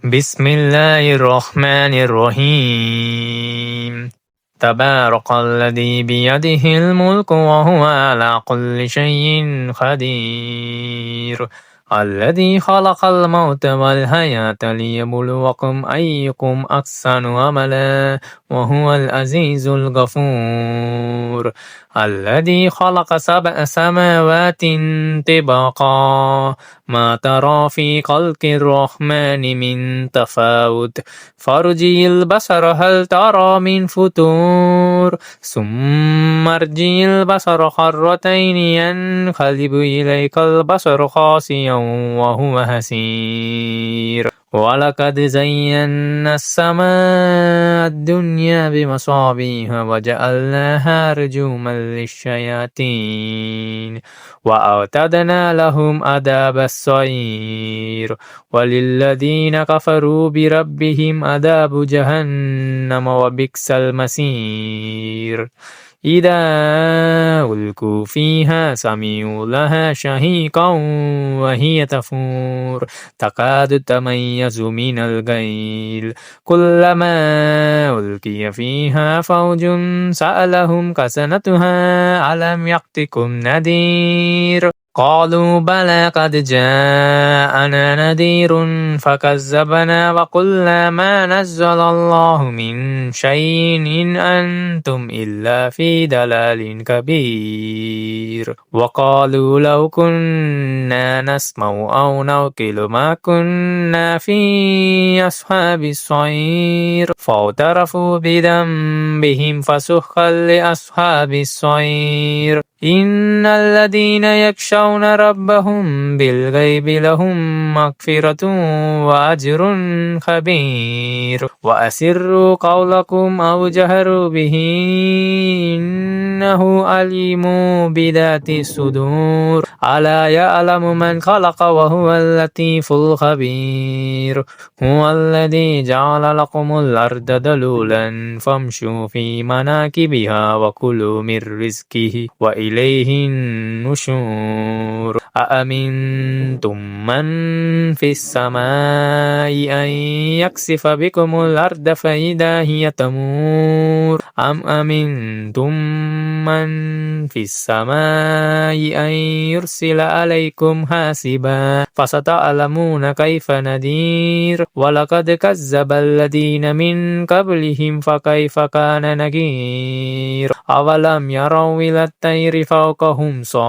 بسم الله الرحمن الرحيم تبارك الذي بيده الملك وهو على كل شيء قدير الذي خلق الموت والحياة ليبلوكم أيكم أحسن عملا وهو العزيز الغفور الذي خلق 7 سماوات طباقا ما ترى في خلق الرحمن من تفاوت فارجع البصر هل ترى من فتور ثم ارجع البصر كرتين ينقلب إليك البصر خاسئا وهو حسير ولقد زينا السماء الدنيا بمصابيح وجعلناها رجوما للشياطين وأعتدنا لهم عذاب السعير وللذين كفروا بربهم عذاب جهنم وبئس المصير إذا ألقوا فيها سمعوا لها شهيقا وهي تفور تكاد تميز من الغيظ كلما ألقي فيها فوج سألهم خزنتها ألم يأتكم نذير قالوا بلى قد جاءنا نذير فكذبنا وقلنا ما نزل الله من شيء إن أنتم إلا في ضلال كبير وقالوا لو كنا نسمع أو نعقل ما كنا في أصحاب السعير فاعترفوا بذنبهم فسحقا لأصحاب السعير إن الذين يخشون ربهم بالغيب لهم مغفرة وأجر كبير وأسروا قولكم أو جهروا به إنه عليم بذات الصدور ألا يعلم من خلق وهو اللطيف الخبير هو الذي جعل لكم الأرض ذلولا فامشوا في مناكبها وكلوا من رزقه وإليه النشور أأمنتم من في السماء أن يكسف بكم الأرض فإذا هي تمور أم أمنتم من في السماء أن يرسل عليكم حاسبا فستعلمون كيف نذير ولقد كذب الذين من قبلهم فكيف كان نكير أولم يروا إلى الطير فوقهم صافات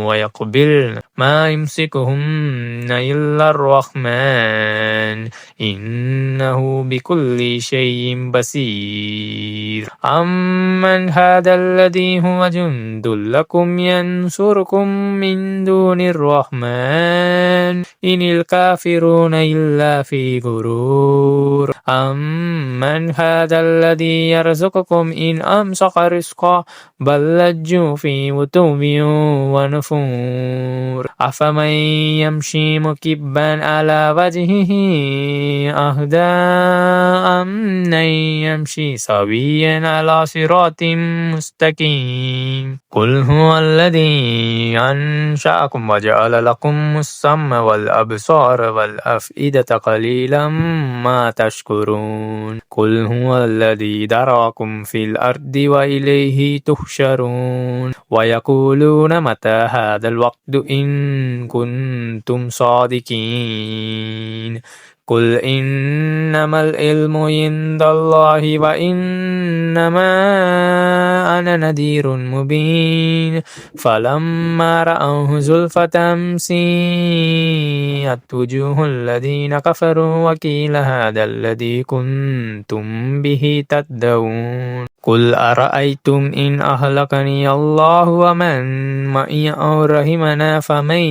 ويقبلن ما يمسكهن إلا الرحمن إنه بكل شيء بصير أمن هذا الذي هو جند لكم ينصركم من دون الرحمن إن الكافرون إلا في غرور أمن هذا الذي يرزقكم إن أمسك رزقه بل لجوا في عتو ونفور أفمن يمشي مكبا على وجهه أهدى أمن يمشي سويا على صراط مستقيم قل هو الذي أنشأكم وجعل لكم السمع والأبصار والأفئدة قليلا ما تشكرون قل هو الذي ذرأكم في الأرض وإليه تحشرون ويقولون متى هذا الوقت إن كنتم صادقين قل إنما العلم عند الله وإنما أنا نذير مبين فلما رأوه زلفة سيئت وجوه الذين كفروا وقيل هذا الذي كنتم به تدعون قل أرأيتم إن أهلكني الله ومن معي أو رحمنا فمن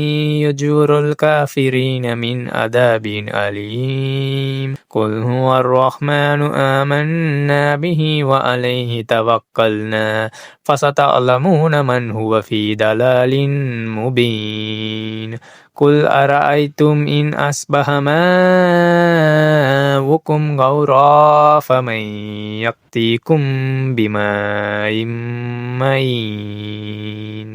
يجور الكافرين من عذاب أليم قل هو الرحمن آمنا به وعليه توكلنا فستعلمون من هو في ضلال مبين قل أرأيتم إن أصبح ماؤكم غورا فمن يأتيكم بماء معين